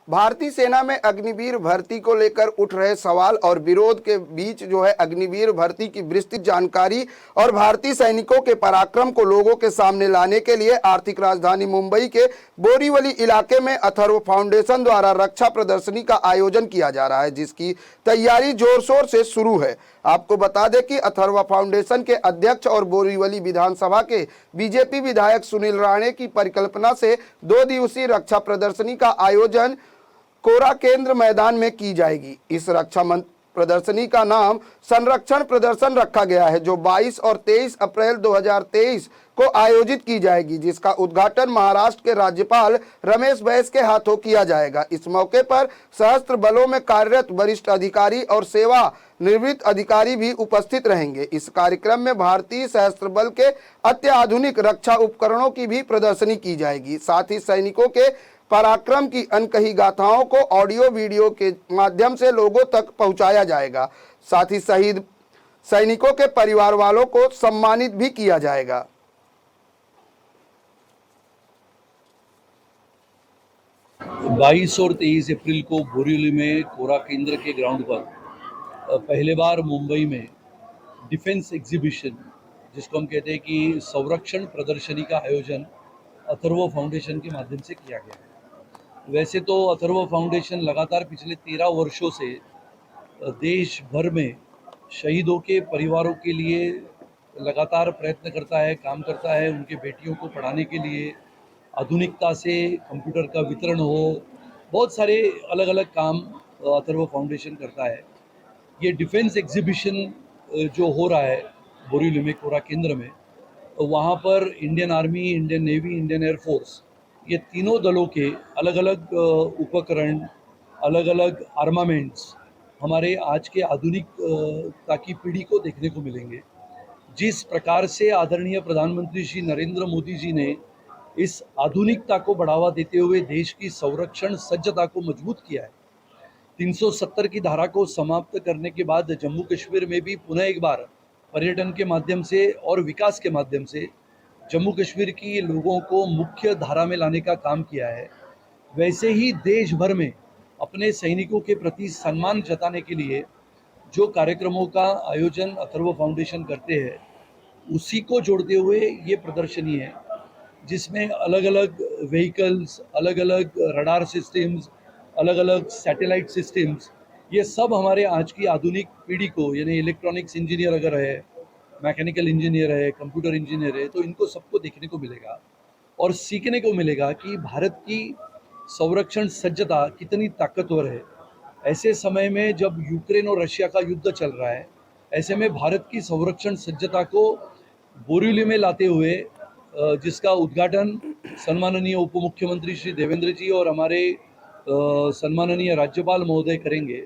भारतीय सेना में अग्निवीर भर्ती को लेकर उठ रहे सवाल और विरोध के बीच जो है अग्निवीर भर्ती की विस्तृत जानकारी और भारतीय सैनिकों के पराक्रम को लोगों के सामने लाने के लिए आर्थिक राजधानी मुंबई के बोरीवली इलाके में अथर्व फाउंडेशन द्वारा रक्षा प्रदर्शनी का आयोजन किया जा रहा है, जिसकी तैयारी जोर शोर से शुरू है। आपको बता दें कि अथर्व फाउंडेशन के अध्यक्ष और बोरीवली विधानसभा के बीजेपी विधायक सुनील राणे की परिकल्पना से 2 दिवसीय रक्षा प्रदर्शनी का आयोजन कोरा केंद्र मैदान में की जाएगी। इस रक्षा प्रदर्शनी का नाम संरक्षण प्रदर्शन रखा गया है, जो 22 और 23 अप्रैल 2023 को आयोजित की जाएगी, जिसका उद्घाटन महाराष्ट्र के राज्यपाल रमेश बैस के हाथों किया जाएगा। इस मौके पर सशस्त्र बलों में कार्यरत वरिष्ठ अधिकारी और सेवा निवृत्त अधिकारी भी उपस्थित रहेंगे। इस कार्यक्रम में भारतीय सशस्त्र बल के अत्याधुनिक रक्षा उपकरणों की भी प्रदर्शनी की जाएगी। साथ ही सैनिकों के पराक्रम की अनकही गाथाओं को ऑडियो वीडियो के माध्यम से लोगों तक पहुंचाया जाएगा। साथ ही शहीद सैनिकों के परिवार वालों को सम्मानित भी किया जाएगा। 22 और 23 अप्रैल को बोरीवली में कोरा केंद्र के ग्राउंड पर पहले बार मुंबई में डिफेंस एग्जीबिशन, जिसको हम कहते हैं कि संरक्षण प्रदर्शनी का आयोजन अथर्व फाउंडेशन के माध्यम से किया गया है। वैसे तो अथर्व फाउंडेशन लगातार पिछले 13 वर्षों से देश भर में शहीदों के परिवारों के लिए लगातार प्रयत्न करता है, काम करता है। उनके बेटियों को पढ़ाने के लिए आधुनिकता से कंप्यूटर का वितरण हो, बहुत सारे अलग अलग काम अथर्व फाउंडेशन करता है। ये डिफेंस एग्जीबिशन जो हो रहा है बोरीवली में कोरा केंद्र में, वहाँ पर Indian army, Indian navy, Indian air force, ये तीनों दलों के अलग अलग उपकरण, अलग अलग आर्मामेंट्स हमारे आज के आधुनिकता की पीढ़ी को देखने को मिलेंगे। जिस प्रकार से आदरणीय प्रधानमंत्री श्री नरेंद्र मोदी जी ने इस आधुनिकता को बढ़ावा देते हुए देश की संरक्षण सज्जता को मजबूत किया है, 370 की धारा को समाप्त करने के बाद जम्मू कश्मीर में भी पुनः एक बार पर्यटन के माध्यम से और विकास के माध्यम से जम्मू कश्मीर की लोगों को मुख्य धारा में लाने का काम किया है। वैसे ही देश भर में अपने सैनिकों के प्रति सम्मान जताने के लिए जो कार्यक्रमों का आयोजन अथर्व फाउंडेशन करते हैं, उसी को जोड़ते हुए ये प्रदर्शनी है, जिसमें अलग अलग व्हीकल्स, अलग अलग रडार सिस्टम्स, अलग अलग सैटेलाइट सिस्टम्स, ये सब हमारे आज की आधुनिक पीढ़ी को, यानी इलेक्ट्रॉनिक्स इंजीनियर अगर है, मैकेनिकल इंजीनियर है, कंप्यूटर इंजीनियर है, तो इनको सबको देखने को मिलेगा और सीखने को मिलेगा कि भारत की संरक्षण सज्जता कितनी ताकतवर है। ऐसे समय में जब यूक्रेन और रशिया का युद्ध चल रहा है, ऐसे में भारत की संरक्षण सज्जता को बोरीवली में लाते हुए जिसका उद्घाटन सम्माननीय उप मुख्यमंत्री श्री देवेंद्र जी और हमारे सम्माननीय राज्यपाल महोदय करेंगे,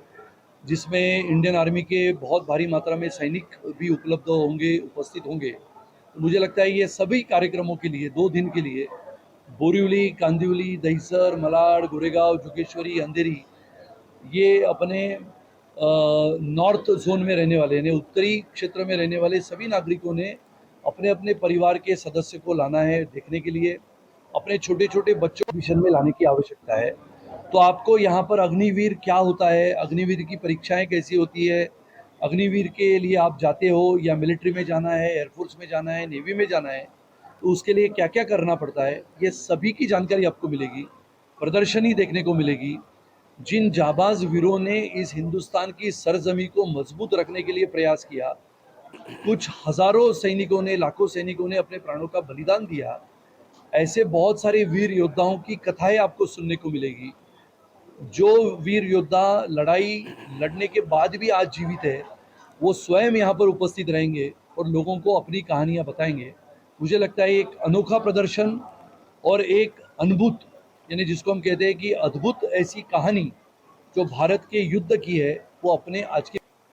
जिसमें इंडियन आर्मी के बहुत भारी मात्रा में सैनिक भी उपलब्ध होंगे, उपस्थित होंगे। तो मुझे लगता है ये सभी कार्यक्रमों के लिए 2 दिन के लिए बोरीवली, कांदिवली, दहिसर, मलाड, गोरेगांव, जोगेश्वरी, अंधेरी, ये अपने नॉर्थ जोन में रहने वाले, यानी उत्तरी क्षेत्र में रहने वाले सभी नागरिकों ने अपने अपने परिवार के सदस्य को लाना है देखने के लिए। अपने छोटे छोटे बच्चों को मिशन में लाने की आवश्यकता है। तो आपको यहाँ पर अग्निवीर क्या होता है, अग्निवीर की परीक्षाएं कैसी होती है, अग्निवीर के लिए आप जाते हो या मिलिट्री में जाना है, एयरफोर्स में जाना है, नेवी में जाना है, तो उसके लिए क्या क्या करना पड़ता है, ये सभी की जानकारी आपको मिलेगी। प्रदर्शनी देखने को मिलेगी। जिन जाबाज वीरों ने इस हिंदुस्तान की सरजमी को मजबूत रखने के लिए प्रयास किया, कुछ हजारों सैनिकों ने, लाखों सैनिकों ने अपने प्राणों का बलिदान दिया, ऐसे बहुत सारे वीर योद्धाओं की कथाएं आपको सुनने को मिलेगी। जो वीर योद्धा लड़ाई लड़ने के बाद भी आज जीवित है, वो स्वयं यहाँ पर उपस्थित रहेंगे और लोगों को अपनी कहानियाँ बताएंगे। मुझे लगता है एक अनोखा प्रदर्शन और एक अद्भुत, यानी जिसको हम कहते हैं कि अद्भुत ऐसी कहानी जो भारत के युद्ध की है, वो अपने आज के